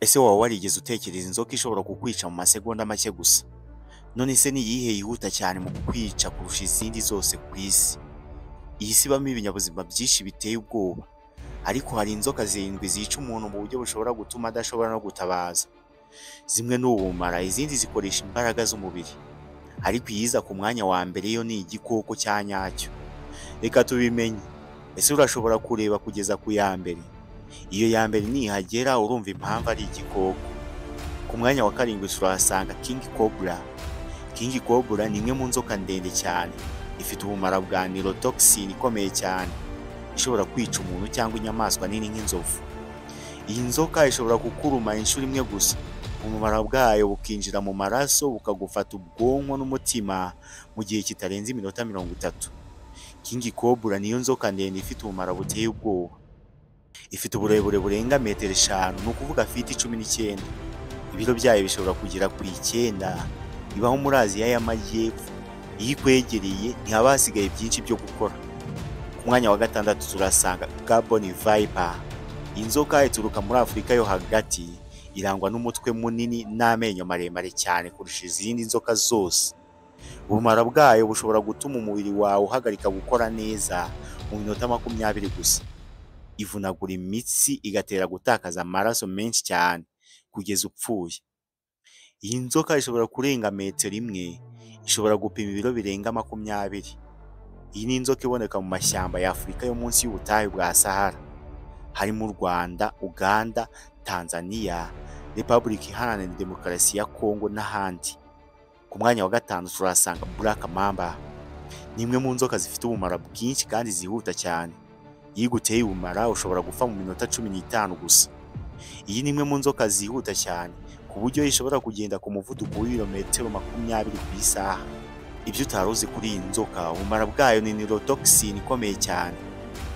Ese waba warigeze utekereza inzoka ishobora kukwica mu masegonda make gusa? None se ni iyihe yihuta cyane mu kukwica kurusha izindi zose ku isi? Iyi si ibamo ibinyabuzima byinshi biteye ubwoba, ariko hari inzoka zirindwi zica umuntu mu buryo bushobora gutuma adashobora no gutabaza. Zimwe ni ubumara, izindi zikoresha imbaraga z'umubiri, ariko iyiza ku mwanya wa mbere yo ni igikoko cya nyacyo. Reka tubimenye. Ese urashobora kureba kugeza ku ya mbere? Iyo ya mbere nihagera urumva impamvu ari igikoko. Ku mwanya wa karindwi turahasanga King Cobra. King Cobra ni imwe mu nzoka ndende cyane, ifite ubumara bwa neurotoxin ikomeye cyane, ishobora kwica umuntu cyangwa inyamaswa nini nk'inzovu. Iyi nzoka ishobora kukuruma inshuro imwe gusa, ubumara bwayo bukinjira mu maraso bukagufata ubwonko n'umutima mu gihe kitarenze iminota 30. King Cobra niyo nzoka ndende ifite ubumara buteye ubwoba. Ifite uburebure burenga metero 5, ni ukuvuga fiti 19. Ibiro byayo bishobora kugera kuri 9. Ibaho muri Aziya y'Amajyepfo. Iyo ikwegereye ntihaba hasigaye byinshi byo gukora. Ku mwanya wa gatandatu turasanga Gabon Viper. Iyi nzoka ituruka muri Afurika yo hagati, irangwa n'umutwe munini n'amenyo maremare cyane kurusha izindi nzoka zose. Ubumara bwayo bushobora gutuma umubiri wawe uhagarika gukora neza mu minota 20 gusa. Ivunagura imitsi igatera gutakaza amaraso menshi cyane kugeza upfuye. Iyi nzoka ishobora kurenga metero 1, ishobora gupima ibiro birenga 20. Iyi ni inzoka iboneka mu mashyamba ya Afurika yo munsi y'ubutayu bwa Sahara, harimo u Rwanda, Uganda, Tanzania, Repubulika Iharanira Demokarasi ya Kongo n'ahandi. Ku mwanya wa gatanu turasanga Black Mamba. Ni imwe mu nzoka zifite ubumara bwinshi kandi zihuta cyane. Iyo iguteye ubumara ushobora gupfa mu minota 15 gusa. Iyi ni imwe mu nzoka zihuta cyane, ku buryo ishobora kugenda ku muvuduko w'ibirometero 20 ku isaha. Ibyo utari uzi kuri iyi nzoka, ubumara bwayo ni neurotoxin ikomeye cyane.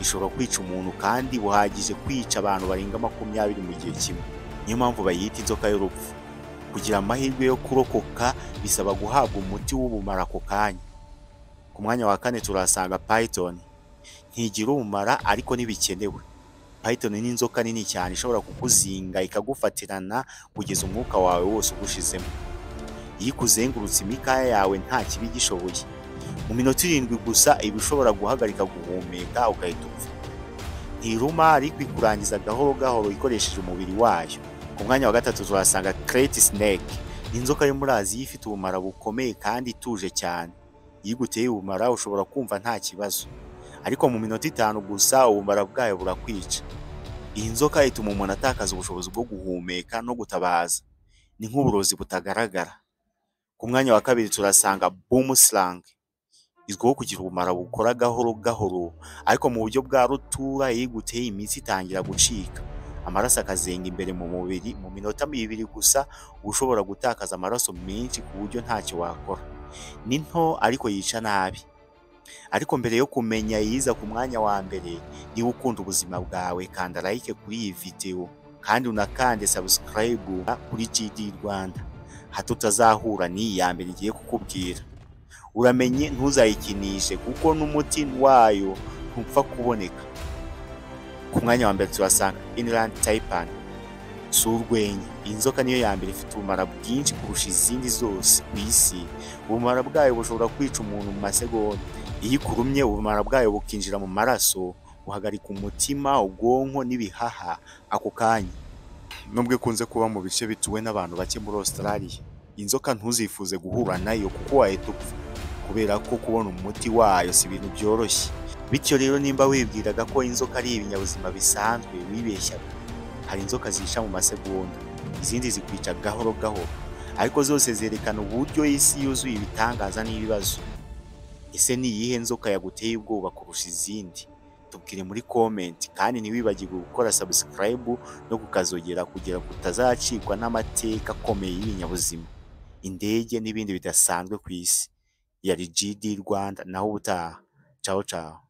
Ishobora kwica umuntu kandi buhagije kwica abantu barenga 20 mu gihe kimwe. Niyo mpamvu bayita inzoka y'urupfu. Kugira amahirwe yo kurokoka bisaba guhabwa umuti w'ubumara ako kanya. Ku mwanya wa 4 turasanga Python. Ntigira ubumara ariko ntibikenewe. Python ni inzoka nini cyane ishobora kukuzinga ikagufatirana kugeza umwuka wawe wose ugushizemo. Iyo ikuzengurutse imikaya yawe nta kibi gishoboye, mu minota 7 gusa iba ishobora guhagarika guhumeka ugahita upfa. Ntiruma ariko ikurangiza gahoro gahoro ikoresheje umubiri wayo. Ku mwanya wa 3 turasanga Great Snake. Ni inzoka yo muri Aziya ifite ubumara bukomeye kandi ituje cyane. Iyo iguteye ubumara ushobora kumva nta kibazo, ariko mu minota 5 gusa ubumara bwayo burakwica. Iyi nzoka ituma umuntu atakaza ubushobozi bwo guhumeka no gutabaza. Ni nk'uburozi butagaragara. Ku mwanya wa 2 turasanga Boomslang. Izwiho kugira ubumara bukora gahoro gahoro, ariko mu buryo bwa rutura. Iyo iguteye imitsi itangira gucika, amaraso akazenga imbere mu mubiri. Mu minota 2 gusa ushobora gutakaza amaraso menshi ku buryo ntacyo wakora. Ni nto ariko yica nabi. Ariko mbere yo kumenya iyiza ku mwanya wa mbere, niba ukunda ubuzima bwawe kanda like kuri iyi video kandi unakande subscribe kuri GD Rwanda, hato utazahura n'iyi ya mbere ngiye kukubwira. Uramenye ntuzayikinishe kuko n'umuti wayo ntupfa kuboneka. Ku mwanya wa mbere turasanga Inland Taipan. Si urwenya, iyi nzoka niyo ya mbere ifite ubumara bwinshi kurusha izindi zose ku isi. Ubumara bwayo bushobora kwica umuntu mu masegonda. Iyo ikurumye ubumara bwayo bukinjira mu maraso, buhagarika umutima, ubwonko n'ibihaha ako kanya. Nubwo ikunze kuba mu bice bituwe n'abantu bake muri Australia, inzoka ntuzifuze guhura nayo kuko wahita upfa, kubera ko kubona umuti wayo si ibintu byoroshye. Bityo rero nimba wibwiraga ko inzoka ari ibinyabuzima bisanzwe, wibeshyaga. Hari inzoka zisha mu masegonda, izindi zikwica gahoro gahoro, ariko zose zerekana uburyo isi yuzuye ibitangaza n'ibibazo. Ese ni iyihe nzoka yaguteye ubwoba kurusha izindi? Tubwire muri comment, kandi ntiwibagirwe gukora subscribe no kukazogera kugira ngo utazacikwa n'amateka akomeye y'ibinyabuzima, indege n'ibindi bidasanzwe ku isi. Yari GD Rwanda, naho ubutaha. Ciao ciao.